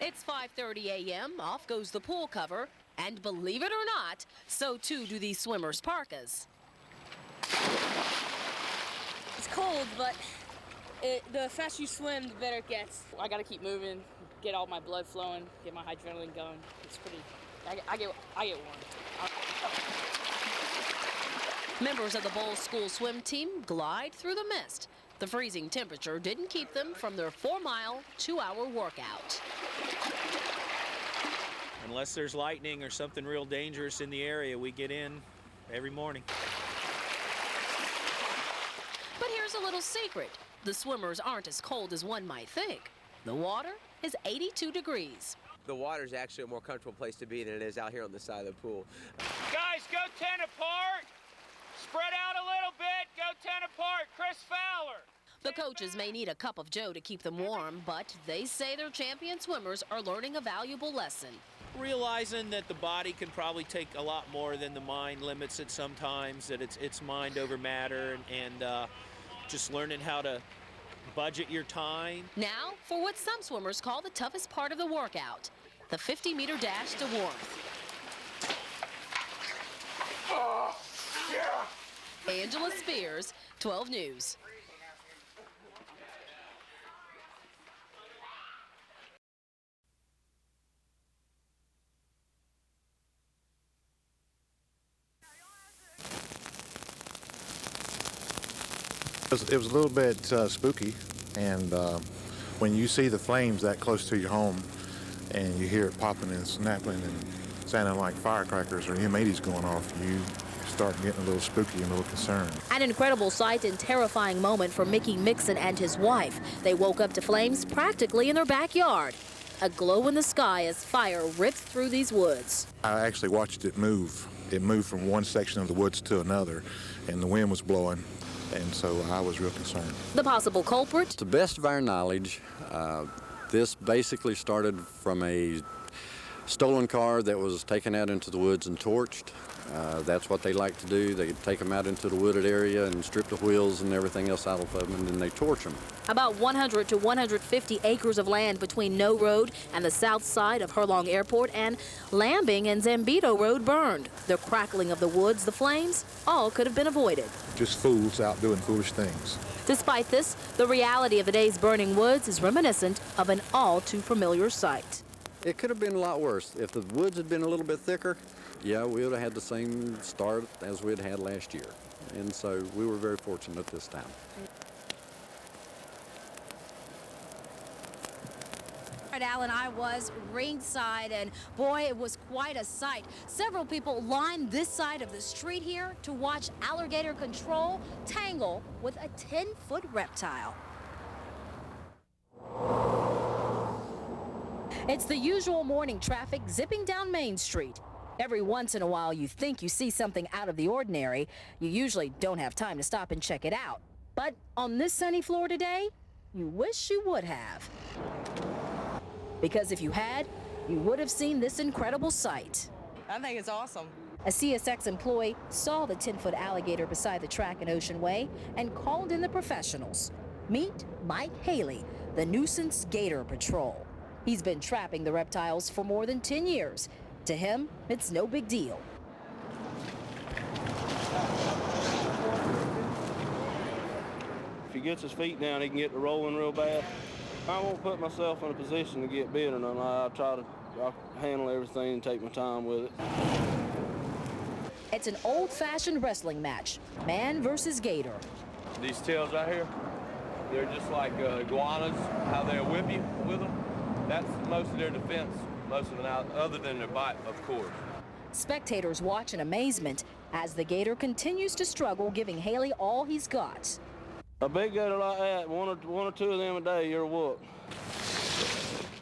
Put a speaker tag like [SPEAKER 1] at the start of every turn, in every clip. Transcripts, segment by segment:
[SPEAKER 1] It's 5:30 a.m., off goes the pool cover, and believe it or not, so too do these swimmers' parkas.
[SPEAKER 2] It's cold, but the faster you swim, the better it gets. I gotta keep moving, get all my blood flowing, get my adrenaline going. It's pretty, I get warm.
[SPEAKER 1] Members of the Bowles School swim team glide through the mist. The freezing temperature didn't keep them from their 4-mile, 2-hour workout.
[SPEAKER 3] Unless there's lightning or something real dangerous in the area, we get in every morning.
[SPEAKER 1] But here's a little secret. The swimmers aren't as cold as one might think. The water is 82 degrees.
[SPEAKER 4] The water is actually a more comfortable place to be than it is out here on the side of the pool.
[SPEAKER 3] Guys, go 10 apart. Spread out a little bit. Go 10 apart. Chris Fowler.
[SPEAKER 1] The coaches may need a cup of joe to keep them warm, but they say their champion swimmers are learning a valuable lesson.
[SPEAKER 3] Realizing that the body can probably take a lot more than the mind limits it sometimes, that it's mind over matter, and just learning how to budget your time.
[SPEAKER 1] Now, for what some swimmers call the toughest part of the workout, the 50-meter dash to warmth. Angela Spears, 12 News.
[SPEAKER 5] It was a little bit spooky, and when you see the flames that close to your home and you hear it popping and snapping and sounding like firecrackers or M80s going off, you start getting a little spooky and a little concerned.
[SPEAKER 6] An incredible sight and terrifying moment for Mickey Mixon and his wife. They woke up to flames practically in their backyard. A glow in the sky as fire ripped through these woods.
[SPEAKER 5] I actually watched it move. It moved from one section of the woods to another, and the wind was blowing. And so I was real concerned.
[SPEAKER 6] The possible culprit?
[SPEAKER 7] To the best of our knowledge, this basically started from a stolen car that was taken out into the woods and torched. That's what they like to do. They take them out into the wooded area and strip the wheels and everything else out of them, and then they torch them.
[SPEAKER 6] About 100 to 150 acres of land between No Road and the south side of Hurlong Airport and Lambing and Zambito Road burned. The crackling of the woods, the flames, all could have been avoided.
[SPEAKER 5] Just fools out doing foolish things.
[SPEAKER 6] Despite this, the reality of the day's burning woods is reminiscent of an all too familiar sight.
[SPEAKER 7] It could have been a lot worse. If the woods had been a little bit thicker, yeah, we would have had the same start as we'd had last year. And so we were very fortunate this time.
[SPEAKER 6] Alan, I was ringside, and boy, it was quite a sight. Several people lined this side of the street here to watch alligator control tangle with a 10-foot reptile. It's the usual morning traffic zipping down Main Street. Every once in a while you think you see something out of the ordinary. You usually don't have time to stop and check it out. But on this sunny floor today, you wish you would have. Because if you had, you would have seen this incredible sight.
[SPEAKER 8] I think it's awesome.
[SPEAKER 6] A CSX employee saw the 10-foot alligator beside the track in Ocean Way and called in the professionals. Meet Mike Haley, the Nuisance Gator Patrol. He's been trapping the reptiles for more than 10 years. To him, it's no big deal.
[SPEAKER 9] If he gets his feet down, he can get to rolling real bad. I won't put myself in a position to get bit or nothing. I'll handle everything and take my time with it.
[SPEAKER 6] It's an old-fashioned wrestling match, man versus gator.
[SPEAKER 10] These tails right here, they're just like iguanas, how they'll whip you with them. That's most of their defense, most of them out, other than their bite, of course.
[SPEAKER 6] Spectators watch in amazement as the gator continues to struggle, giving Haley all he's got.
[SPEAKER 9] A big gator like that, one or two of them a day, you're whooped.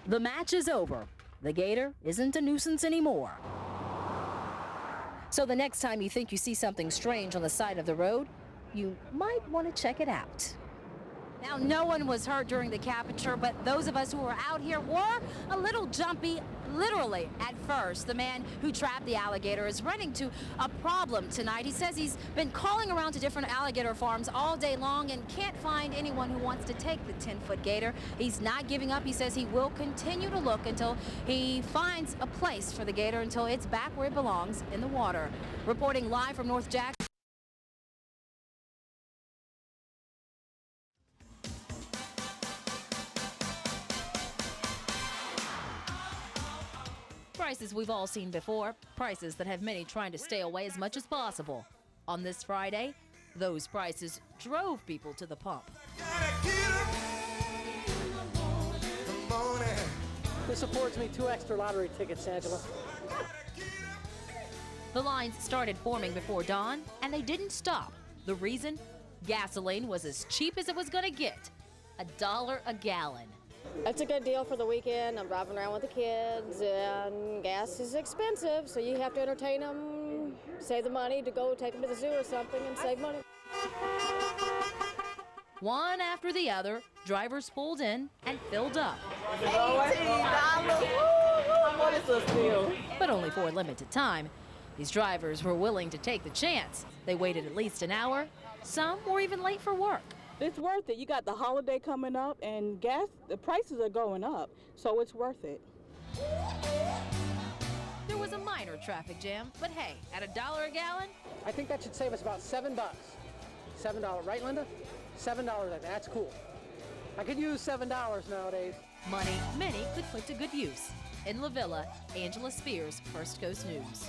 [SPEAKER 6] The match is over. The gator isn't a nuisance anymore. So the next time you think you see something strange on the side of the road, you might want to check it out. Now, no one was hurt during the capture, but those of us who were out here were a little jumpy, literally at first. The man who trapped the alligator is running to a problem tonight. He says he's been calling around to different alligator farms all day long and can't find anyone who wants to take the 10-foot gator. He's not giving up. He says he will continue to look until he finds a place for the gator, until it's back where it belongs, in the water. Reporting live from North Jackson. Prices we've all seen before, prices that have many trying to stay away as much as possible. On this Friday, those prices drove people to the pump.
[SPEAKER 8] This affords me 2 extra lottery tickets, Angela.
[SPEAKER 6] The lines started forming before dawn, and they didn't stop. The reason? Gasoline was as cheap as it was going to get. $1 a gallon.
[SPEAKER 11] It's a good deal for the weekend. I'm driving around with the kids, and gas is expensive, so you have to entertain them, save the money to go take them to the zoo or something and save money.
[SPEAKER 6] One after the other, drivers pulled in and filled up.
[SPEAKER 11] $18. What is this deal?
[SPEAKER 6] But only for a limited time. These drivers were willing to take the chance. They waited at least an hour. Some were even late for work.
[SPEAKER 12] It's worth it. You got the holiday coming up, and gas, the prices are going up, so it's worth it.
[SPEAKER 6] There was a minor traffic jam, but hey, at $1 a gallon?
[SPEAKER 8] I think that should save us about $7. $7, right, Linda? $7, that's cool. I could use $7 nowadays.
[SPEAKER 6] Money many could put to good use. In La Villa, Angela Spears, First Coast News.